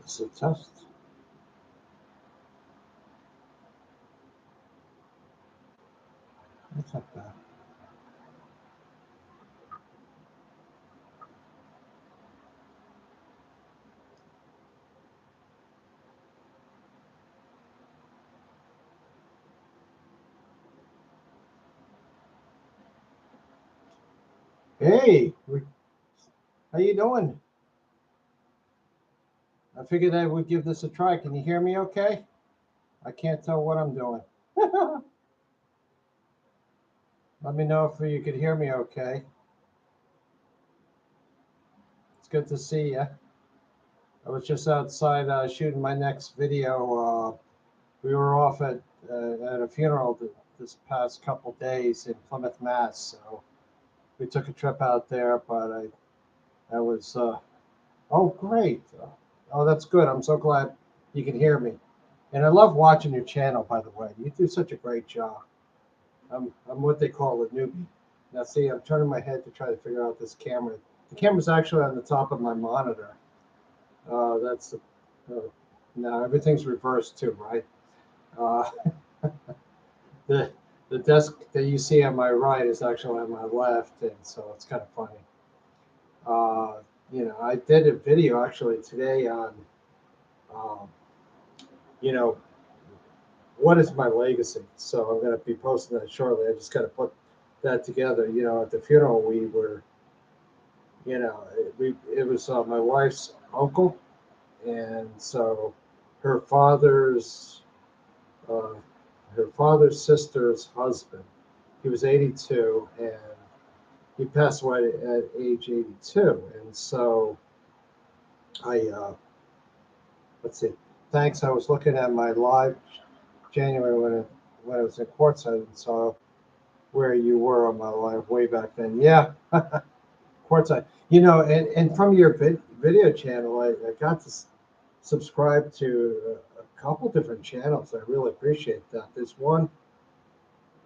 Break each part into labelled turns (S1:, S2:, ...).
S1: It's a test. That's not bad. Hey, how you doing? I figured I would give this a try. Can you hear me okay? I can't tell what I'm doing. Let me know if you could hear me okay. It's good to see you. I was just outside shooting my next video. We were off at a funeral this past couple days in Plymouth, Mass. So we took a trip out there, but I was oh great. Oh, that's good. I'm so glad you can hear me. And I love watching your channel, by the way. You do such a great job. I'm what they call a newbie. Now, see, I'm turning my head to try to figure out this camera. The camera's actually on the top of my monitor. That's now everything's reversed too, right? Uh, the the desk that you see on my right is actually on my left, and so it's kind of funny. Uh, I did a video actually today on, um, you know, what is my legacy. So I'm going to be posting that shortly. I just got to put that together. At the funeral we were, it was my wife's uncle, and so her father's uh, her father's sister's husband. He was 82, and he passed away at age 82. And so I let's see. Thanks. I was looking at my live January when I was in courtside and saw where you were on my live way back then. Yeah, courtside. And from your video channel, I got to subscribe to a couple different channels. I really appreciate that. There's one.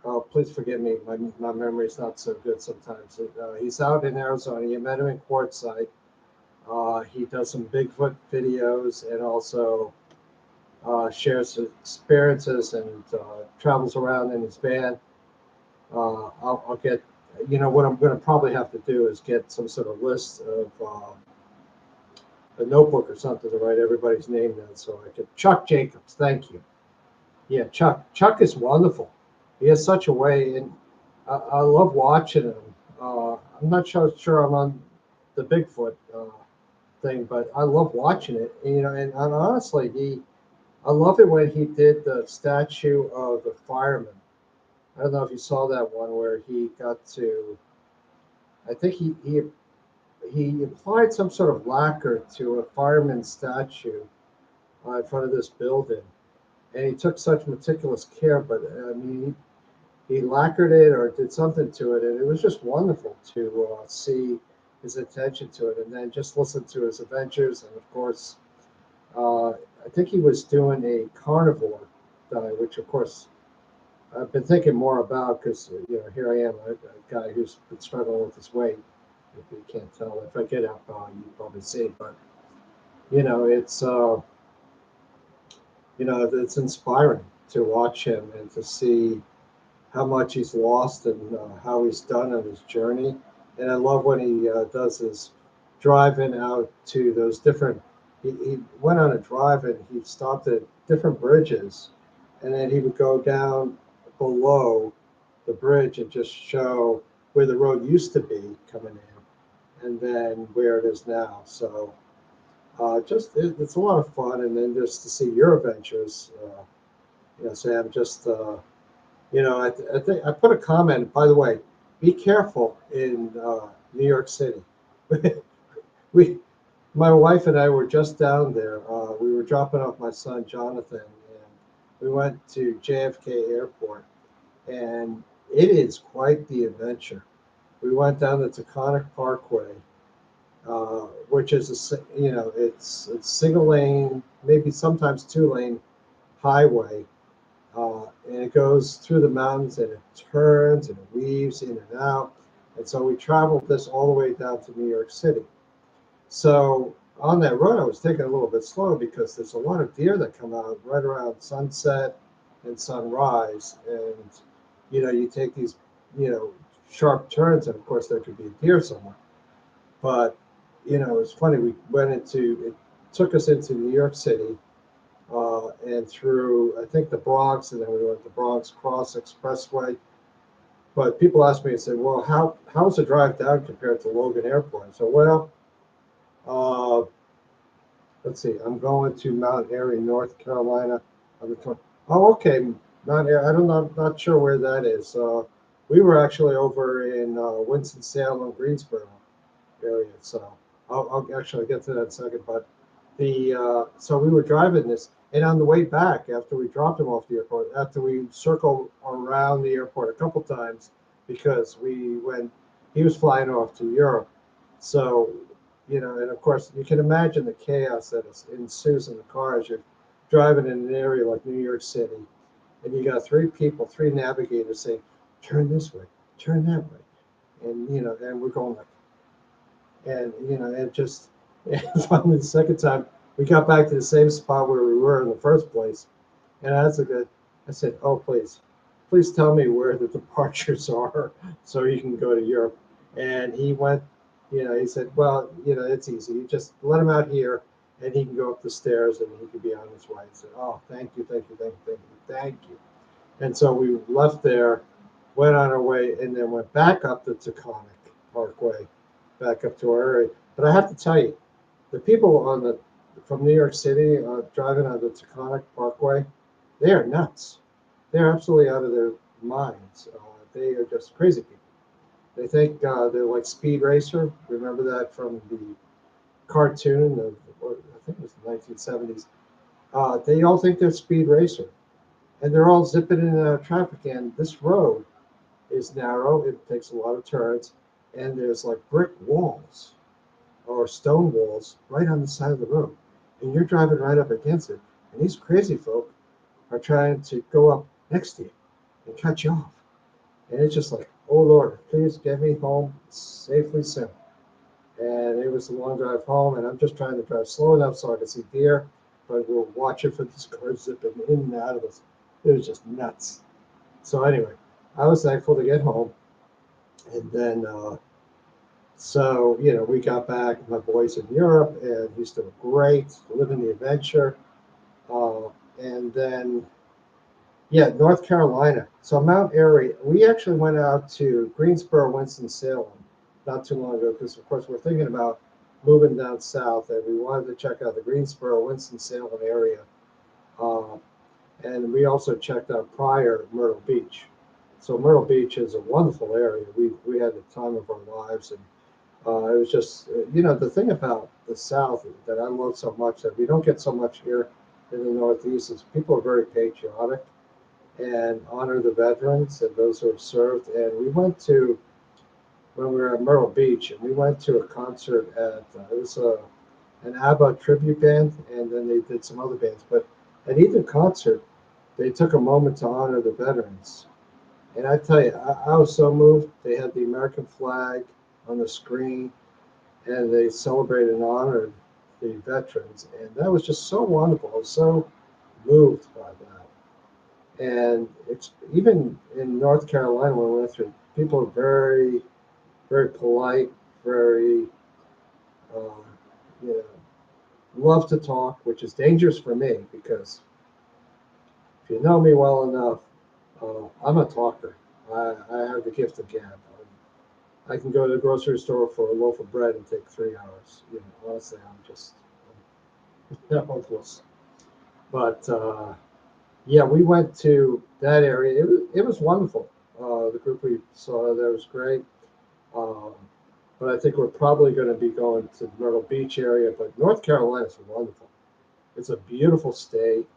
S1: Oh, please forgive me. My memory's not so good sometimes. He's out in Arizona. You met him in Quartzsite. He does some Bigfoot videos and also shares his experiences and travels around in his van. I'll get, what I'm going to probably have to do is get some sort of list of a notebook or something to write everybody's name down so I could. Chuck Jacobs, thank you. Yeah, Chuck. Chuck is wonderful. He has such a way, and I love watching him. I'm not sure I'm on the Bigfoot thing, but I love watching it. And honestly, I love it when he did the statue of the fireman. I don't know if you saw that one where he got to. I think he applied some sort of lacquer to a fireman statue in front of this building, and he took such meticulous care. But I mean, he lacquered it or did something to it, and it was just wonderful to see his attention to it, and then just listen to his adventures. And of course, I think he was doing a carnivore diet, which of course I've been thinking more about because here I am, a guy who's been struggling with his weight. If you can't tell, if I get up, you probably see. But it's it's inspiring to watch him and to see how much he's lost and how he's done on his journey. And I love when he does his driving out to those different. He went on a drive and he stopped at different bridges, and then he would go down below the bridge and just show where the road used to be coming in, and then where it is now. So it's a lot of fun, and then just to see your adventures, Sam. Just I think I put a comment. By the way, be careful in New York City. we, my wife and I were just down there. We were dropping off my son Jonathan, and we went to JFK Airport, and it is quite the adventure. We went down the Taconic Parkway, which is it's single lane, maybe sometimes two lane highway, and it goes through the mountains and it turns and it weaves in and out. And so we traveled this all the way down to New York City. So on that road, I was taking it a little bit slow because there's a lot of deer that come out right around sunset and sunrise, and you take these you know sharp turns, and of course there could be a deer somewhere. But it's funny. We went into it, took us into New York City, and through I think the Bronx, and then we went to Bronx Cross Expressway. But people ask me and say, "Well, how's the drive down compared to Logan Airport?" So, well, uh, let's see. I'm going to Mount Airy, North Carolina. On the Oh, okay, Mount Airy. I don't know. I'm not sure where that is. We were actually over in Winston Salem, Greensboro area. So I'll actually get to that in a second. But the so we were driving this, and on the way back, after we dropped him off the airport, after we circled around the airport a couple times because we went, he was flying off to Europe. So and of course you can imagine the chaos that ensues in the car as you're driving in an area like New York City, and you got three people, three navigators saying, "Turn this way, turn that way," and and we're going like, and it just and finally the second time we got back to the same spot where we were in the first place, and I said, "Oh, please tell me where the departures are so you can go to Europe." And he went, he said, "Well, it's easy. You just let him out here, and he can go up the stairs, and he can be on his way." I said, "Oh, thank you, thank you, thank you, thank you, thank you." And so we left there, went on our way, and then went back up the Taconic Parkway, back up to our area. But I have to tell you, the people from New York City driving on the Taconic Parkway, they are nuts. They're absolutely out of their minds. They are just crazy people. They think they're like Speed Racer. Remember that from the cartoon of, I think it was the 1970s. They all think they're Speed Racer, and they're all zipping in and out of traffic. And this road is narrow. It takes a lot of turns, and there's like brick walls or stone walls right on the side of the road, and you're driving right up against it. And these crazy folk are trying to go up next to you and cut you off. And it's just like, "Oh Lord, please get me home safely soon." And it was a long drive home, and I'm just trying to drive slow enough so I can see deer, but we're watching for these cars zipping in and out of us. It was just nuts. So anyway, I was thankful to get home, and then we got back. My boy's in Europe, and he's doing great, living the adventure. Uh, and then Yeah, North Carolina. So Mount Airy, we actually went out to Greensboro, Winston-Salem not too long ago because, of course, we're thinking about moving down south, and we wanted to check out the Greensboro, Winston-Salem area. Uh, and we also checked out prior Myrtle Beach. So Myrtle Beach is a wonderful area. We had the time of our lives, and it was just the thing about the South that I love so much that we don't get so much here in the Northeast is people are very patriotic and honor the veterans and those who have served. And we went to when we were at Myrtle Beach, and we went to a concert at it was an ABBA tribute band, and then they did some other bands. But at either concert, they took a moment to honor the veterans. And I tell you, I was so moved. They had the American flag on the screen, and they celebrated and honored the veterans, and that was just so wonderful. I was so moved by that. And it's even in North Carolina when we went through, people are very, very polite, very, uh, you know, love to talk, which is dangerous for me because if you know me well enough, I'm a talker. I have the gift of gab. I can go to the grocery store for a loaf of bread and take 3 hours. Honestly, I'm hopeless. But yeah, we went to that area. It was wonderful. The group we saw there was great. Um, but I think we're probably going to be going to the Myrtle Beach area. But North Carolina is wonderful. It's a beautiful state,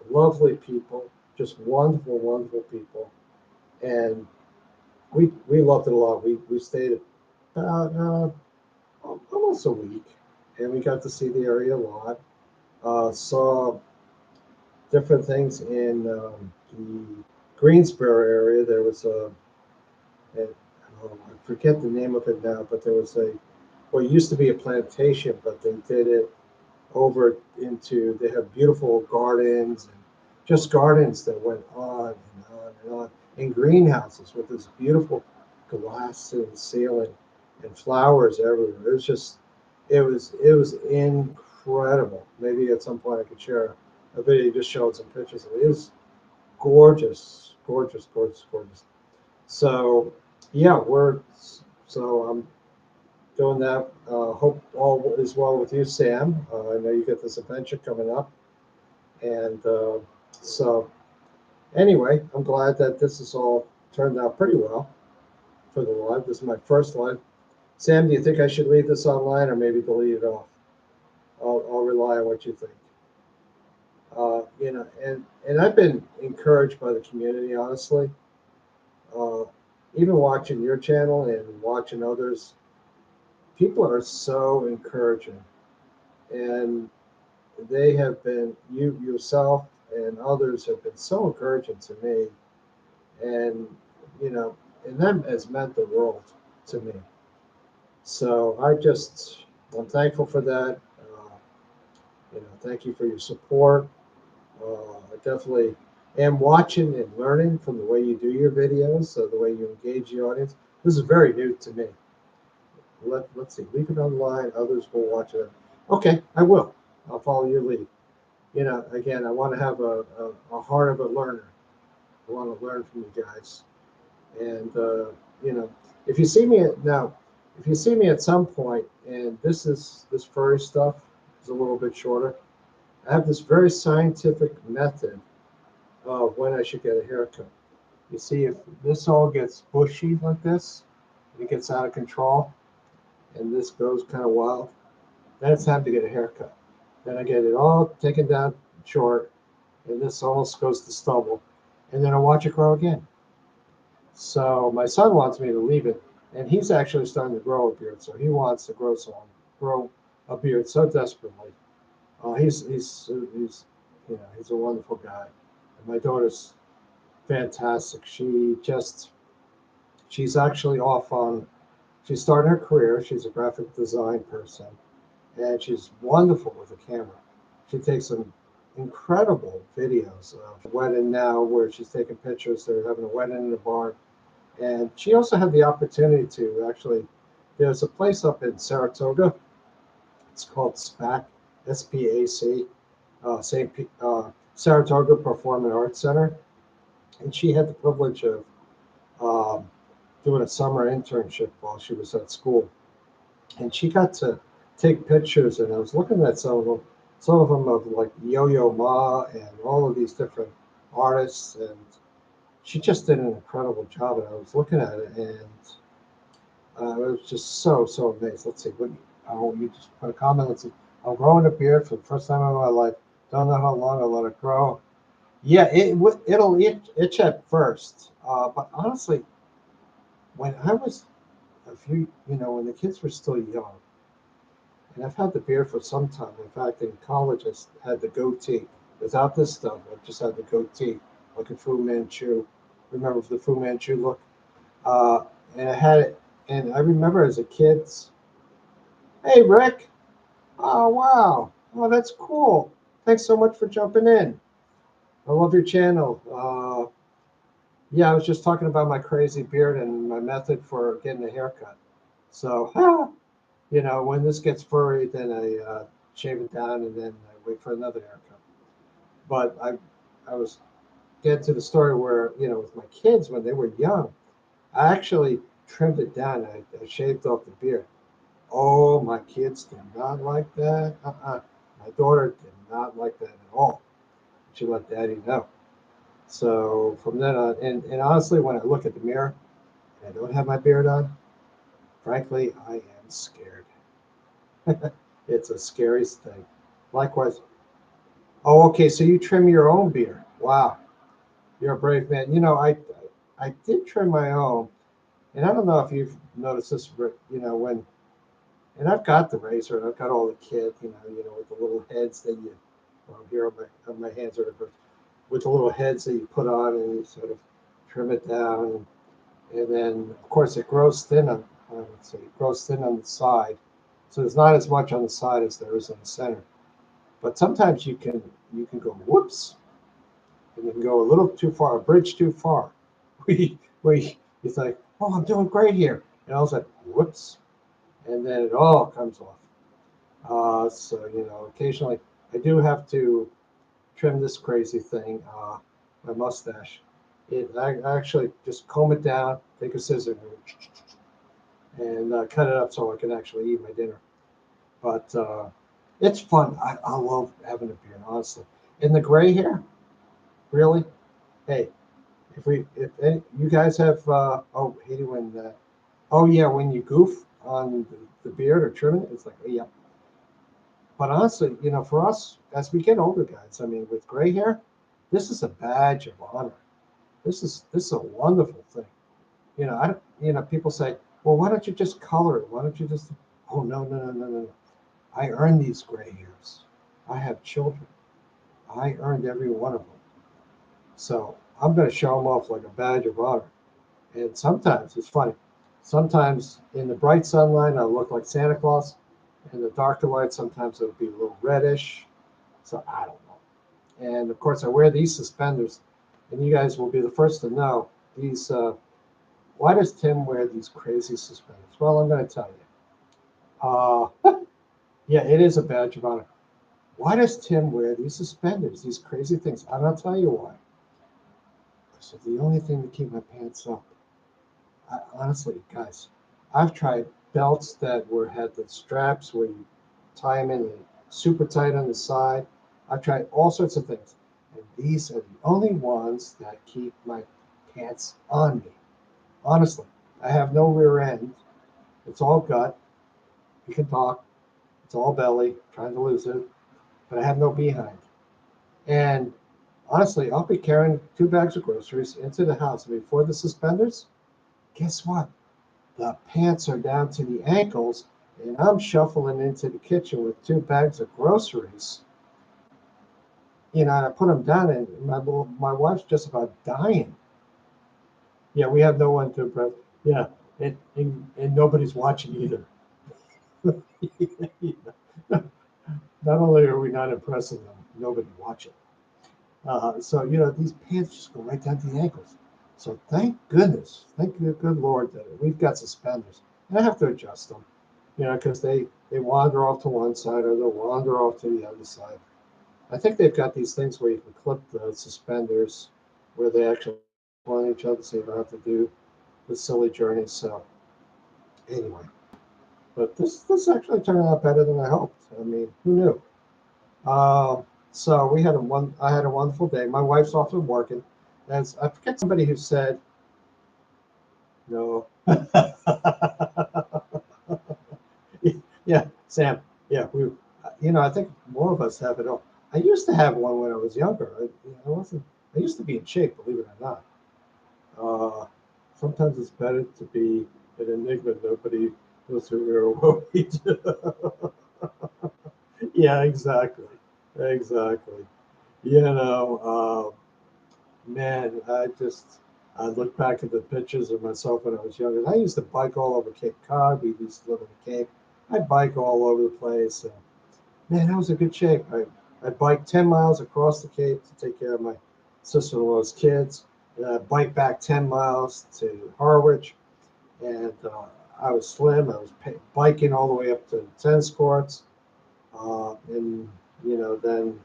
S1: lovely people, just wonderful, wonderful people, and we loved it a lot. We stayed about almost a week, and we got to see the area a lot. Saw different things in the Greensboro area. There was I forget the name of it now, but there was what used to be a plantation, but they did it over into, they have beautiful gardens and just gardens that went on and on and on, and greenhouses with this beautiful glass in the ceiling and flowers everywhere. It was just, it was incredible. Maybe at some point I could share a video just showing some pictures of it. It was gorgeous, gorgeous, gorgeous, gorgeous. So yeah, I'm doing that. Hope all is well with you, Sam. I know you got this adventure coming up, and so anyway, I'm glad that this has all turned out pretty well for the live. This is my first live. Sam, do you think I should leave this online or maybe delete it off? I'll rely on what you think. And I've been encouraged by the community, honestly. Uh, Even watching your channel and watching others, people are so encouraging, and they have been, you yourself and others have been so encouraging to me, and you know, and that has meant the world to me. So I'm thankful for that. Thank you for your support. I definitely am watching and learning from the way you do your videos, so the way you engage the audience. This is very new to me. Let's see, leave it online. Others will watch it. Okay, I will. I'll follow your lead. Again, I want to have a heart of a learner. I want to learn from you guys. And, you know, if you see me if you see me at some point, and this furry stuff is a little bit shorter, I have this very scientific method of when I should get a haircut. You see, if this all gets bushy like this, it gets out of control, and this goes kind of wild, then it's time to get a haircut. Then I get it all taken down short, and this almost goes to stubble, and then I watch it grow again. So my son wants me to leave it, and he's actually starting to grow a beard. So he wants to grow a beard so desperately. He's a wonderful guy. And my daughter's fantastic. She's actually off on. She's starting her career. She's a graphic design person, and she's wonderful with a camera. She takes some incredible videos of a wedding now where she's taking pictures. They're having a wedding in the barn. And she also had the opportunity to actually, there's a place up in Saratoga. It's called SPAC, SPAC, Saratoga Performing Arts Center. And she had the privilege of um, doing a summer internship while she was at school. And she got to take pictures, and I was looking at some of them of like Yo-Yo Ma and all of these different artists, and she just did an incredible job. And I was looking at it, and I was just so amazed. Let's see, you just put a comment. Let's see, I'm growing a beard for the first time in my life. Don't know how long I'll let it grow. Yeah, it'll itch at first, but honestly, when I was when the kids were still young, and I've had the beard for some time. In fact, in college, had the goatee. Without this stuff, I just had the goatee, like a Fu Manchu. Remember the Fu Manchu look? Uh, and I had it, and I remember as a kid. Hey, Rick. Oh, wow. Oh, that's cool. Thanks so much for jumping in. I love your channel. Yeah, I was just talking about my crazy beard and my method for getting a haircut. So, when this gets furry, then I shave it down and then I wait for another haircut. But I was getting to the story where, with my kids when they were young, I actually trimmed it down. I shaved off the beard. Oh, my kids did not like that. My daughter did not like that at all. She let daddy know. So from then on, and honestly, when I look at the mirror and I don't have my beard on, frankly, I am scared. It's a scary thing. Likewise. Oh, okay. So you trim your own beard. Wow. You're a brave man. I did trim my own, and I don't know if you've noticed this, and I've got the razor, and I've got all the kit, with the little heads that here on my hands are with the little heads that you put on, and you sort of trim it down, and then of course it grows thin on let's see, it grows thin on the side, So there's not as much on the side as there is in the center. But sometimes you can go whoops, and you can go a little too far, a bridge too far. We it's like, oh, I'm doing great here, and I was like, whoops, and then it all comes off. So occasionally I do have to trim this crazy thing, my mustache. I actually just comb it down, take a scissor and cut it up so I can actually eat my dinner. But it's fun. I love having a beard, honestly. And the gray hair, really? Hey, if you guys have, oh, hate it when, oh yeah, when you goof on the beard or trim it, it's like, oh, yeah. But honestly, for us, as we get older, guys, I mean, with gray hair, this is a badge of honor. This is a wonderful thing. I don't, people say, well, why don't you just color it? Why don't you just, oh, no, no, no, no, no. I earned these gray hairs. I have children. I earned every one of them. So I'm going to show them off like a badge of honor. And sometimes it's funny. Sometimes in the bright sunlight, I look like Santa Claus. In the darker light, sometimes it'll be a little reddish. So I don't know. And of course, I wear these suspenders, and you guys will be the first to know these. Why does Tim wear these crazy suspenders? Well, I'm going to tell you. Yeah, it is a badge of honor. Why does Tim wear these suspenders, these crazy things? And I'll tell you why. So the only thing to keep my pants up. Honestly, guys, I've tried belts that had the straps where you tie them in super tight on the side. I've tried all sorts of things, and these are the only ones that keep my pants on me. Honestly, I have no rear end. It's all gut. You can talk. It's all belly. Trying to lose it, but I have no behind. And honestly, I'll be carrying 2 bags of groceries into the house. And before the suspenders, guess what? The pants are down to the ankles, and I'm shuffling into the kitchen with 2 bags of groceries. And I put them down, and my wife's just about dying. Yeah, we have no one to impress. Yeah, and nobody's watching either. Not only are we not impressing them, nobody watching. So these pants just go right down to the ankles. So thank goodness, thank the good Lord that we've got suspenders. And I have to adjust them, because they wander off to one side or they'll wander off to the other side. I think they've got these things where you can clip the suspenders where they actually on each other, so you don't have to do the silly journey. So anyway, but this actually turned out better than I hoped. I mean, who knew? So I had a wonderful day. My wife's often working. As I forget somebody who said no. Yeah, Sam. Yeah, I think more of us have it all. I used to have one when I was younger. I wasn't. I used to be in shape, believe it or not. Sometimes it's better to be an enigma. Nobody knows who we are or what we do. Yeah, exactly. Exactly. Man, I look back at the pictures of myself when I was younger. I used to bike all over Cape Cod. We used to live in the Cape. I'd bike all over the place. And man, I was in good shape. I'd bike 10 miles across the Cape to take care of my sister-in-law's kids. And I'd bike back 10 miles to Harwich. And I was slim. I was biking all the way up to the tennis courts. And, then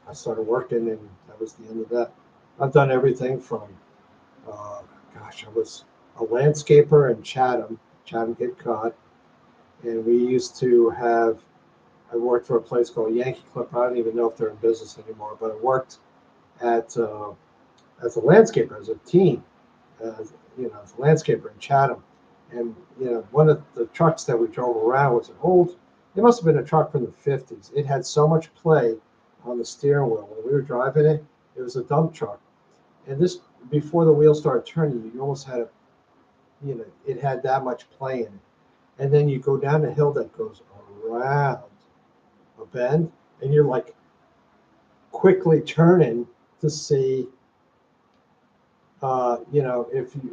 S1: I started working, and that was the end of that. I've done everything from, uh, I was a landscaper in Chatham, Cape Cod, and we used to have. I worked for a place called Yankee Clipper. I don't even know if they're in business anymore, but I worked at as a landscaper, as a team, as a landscaper in Chatham. And one of the trucks that we drove around was an old. It must have been a truck from the '50s. It had so much play on the steering wheel when we were driving it. It was a dump truck, and this before the wheels started turning, you almost had it had that much play in it. And then you go down a hill that goes around a bend, and you're like quickly turning to see, if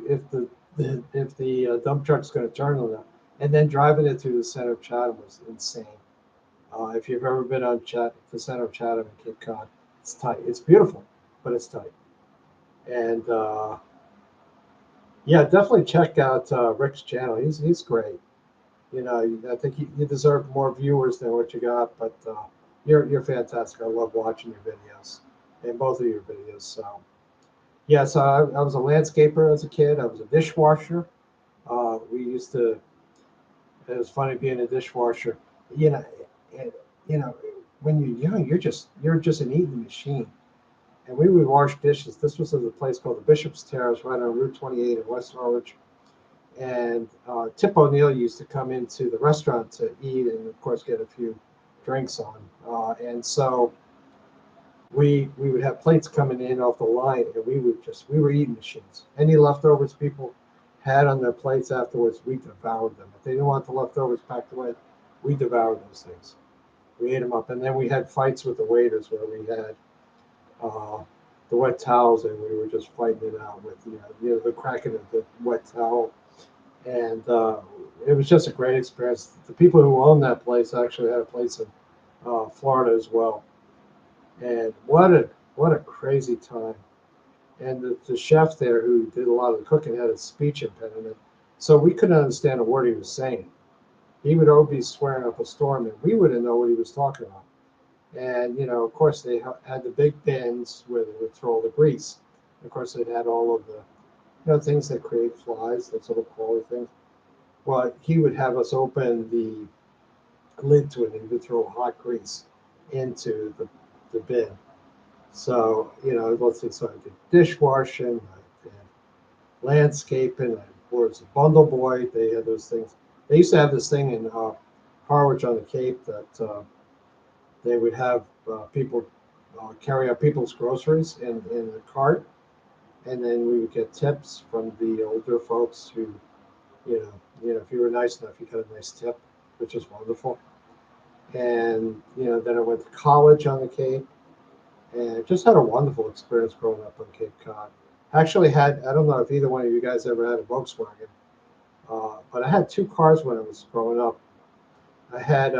S1: the dump truck's going to turn on that. And then driving it through the center of Chatham was insane. If you've ever been on the center of Chatham in Cape Cod, it's tight. It's beautiful, but it's tight. And yeah, definitely check out Rick's channel. He's great. You know, I think you deserve more viewers than what you got, but you're fantastic. I love watching your videos and both of your videos. So yeah, so I was a landscaper as a kid. I was a dishwasher. We used to. It was funny being a dishwasher. You know, and, you know, when you're young, you're just an eating machine. And we would wash dishes. This was at a place called the Bishop's Terrace, right on Route 28 in West Norwich. And Tip O'Neill used to come into the restaurant to eat and, of course, get a few drinks on. And so we would have plates coming in off the line, and we were eating machines. Any leftovers people had on their plates afterwards, we devoured them. If they didn't want the leftovers packed away, we devoured those things. We ate them up, and then we had fights with the waiters where we had uh, the wet towels, and we were just fighting it out with the cracking of the wet towel, and it was just a great experience. The people who owned that place actually had a place in Florida as well, and what a crazy time. And the chef there who did a lot of the cooking had a speech impediment, so we couldn't understand a word he was saying. He would always be swearing up a storm, and we wouldn't know what he was talking about. And of course, they had the big bins where they would throw all the grease. Of course, it had all of the things that create flies, those little crawly things. Well, he would have us open the lid to it, and he would throw hot grease into the bin. So let's say, so I did dishwashing, I did landscaping, I was a bundle boy. They had those things. They used to have this thing in Harwich on the Cape that they would have people carry out people's groceries in a cart, and then we would get tips from the older folks who, if you were nice enough, you got a nice tip, which is wonderful. And then I went to college on the Cape, and just had a wonderful experience growing up on Cape Cod. Actually, I don't know if either one of you guys ever had a Volkswagen, but I had two cars when I was growing up. I had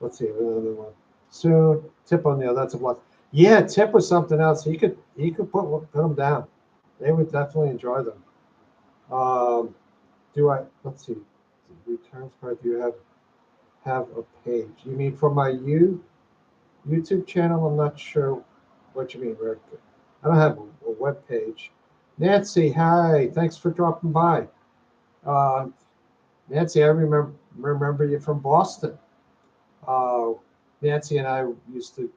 S1: let's see, another one. Soon, Tip O'Neill, that's a plus. Yeah, Tip was something else. He could put them down. They would definitely enjoy them. Um, do I? Let's see. Returns card. Do you have a page? You mean for my YouTube channel? I'm not sure what you mean, Rick. I don't have a web page. Nancy, hi. Thanks for dropping by. Uh, Nancy, I remember you from Boston. Uh, Nancy and I used to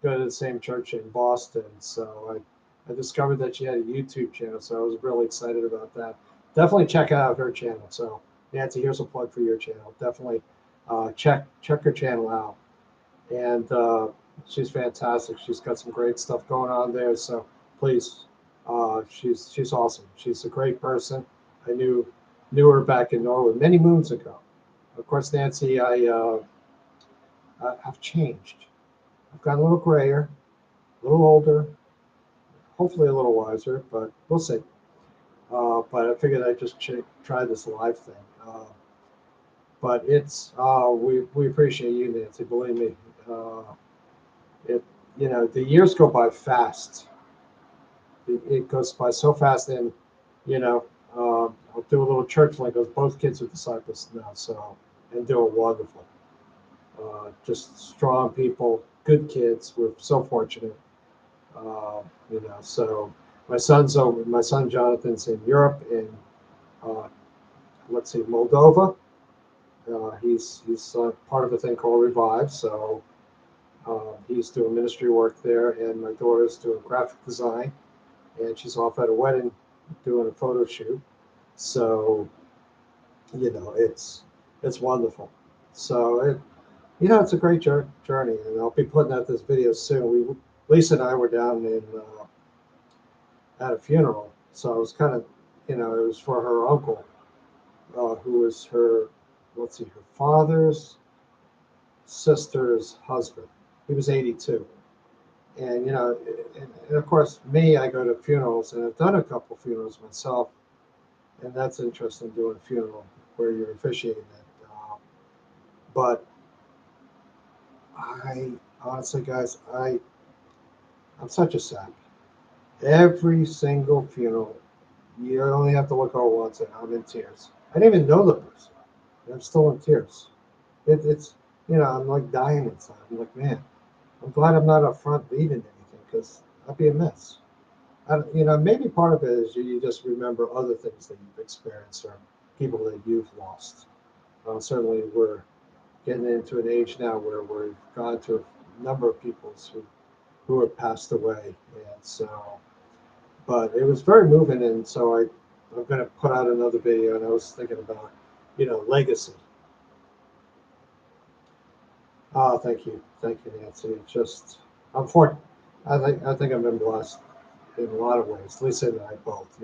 S1: go to the same church in Boston, so I discovered that she had a YouTube channel, so I was really excited about that. Definitely check out her channel. So Nancy, here's a plug for your channel. Definitely check her channel out, and she's fantastic. She's got some great stuff going on there. So please, she's awesome. She's a great person. I knew her back in Norway many moons ago. Of course, Nancy, I've changed. I've gotten a little grayer, a little older, hopefully a little wiser, but we'll see. But I figured I'd just try this live thing. But we appreciate you, Nancy. Believe me, it the years go by fast. It goes by so fast, and you know I'll do a little church link because both kids are disciples now, so and doing wonderful. Just strong people, good kids. We're so fortunate. So my son Jonathan's in Europe in uh, let's see, Moldova. He's part of a thing called Revive, so he's doing ministry work there, and my daughter's doing graphic design, and she's off at a wedding doing a photo shoot. So it's wonderful. So it's a great journey, and I'll be putting out this video soon. Lisa and I were down in at a funeral, so I was kind of, it was for her uncle, who was her, let's see, her father's sister's husband. He was 82. And, and of course, me, I go to funerals, and I've done a couple funerals myself, and that's interesting doing a funeral. where you're officiating it. But I honestly, guys, I'm such a sap. Every single funeral, you only have to look over once, and I'm in tears. I didn't even know the person, and I'm still in tears. It's I'm like dying inside. I'm like, man, I'm glad I'm not up front leading anything because I'd be a mess. Maybe part of it is you just remember other things that you've experienced or people that you've lost. Certainly, we're getting into an age now where we've gone to a number of people who have passed away, and so. But it was very moving, and so I'm going to put out another video, and I was thinking about, legacy. Oh, thank you, Nancy. It's just, I'm for. I think I've been blessed in a lot of ways. Lisa and I both.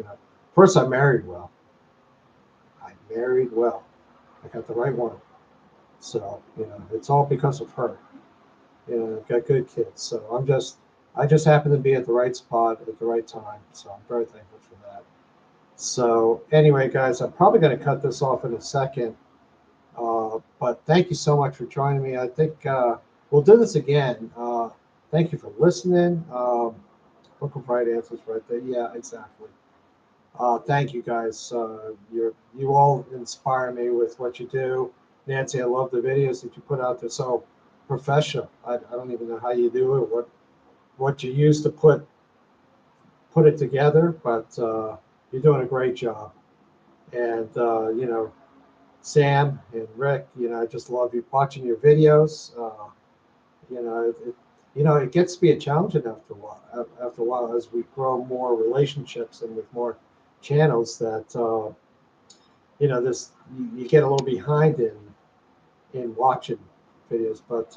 S1: First I married well. I married well. I got the right one. So it's all because of her. I've got good kids. So I just happen to be at the right spot at the right time. So I'm very thankful for that. So anyway, guys, I'm probably going to cut this off in a second. But thank you so much for joining me. I think we'll do this again. Thank you for listening. Look for right answers right there. Yeah, exactly. Thank you guys. You all inspire me with what you do. Nancy, I love the videos that you put out there. So professional. I don't even know how you do it. What you use to put it together, but you're doing a great job. And Sam and Rick, I just love you watching your videos. You know, it gets to be a challenging after a while. After a while, as we grow more relationships and with more channels, that this you get a little behind in watching videos. But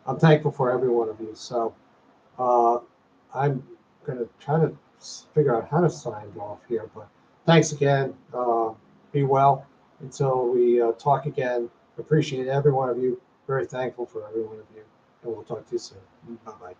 S1: I'm thankful for every one of you. So uh, I'm gonna try to figure out how to sign off here. But thanks again. Be well until we talk again. Appreciate every one of you. Very thankful for every one of you. And we'll talk to you soon. Bye bye.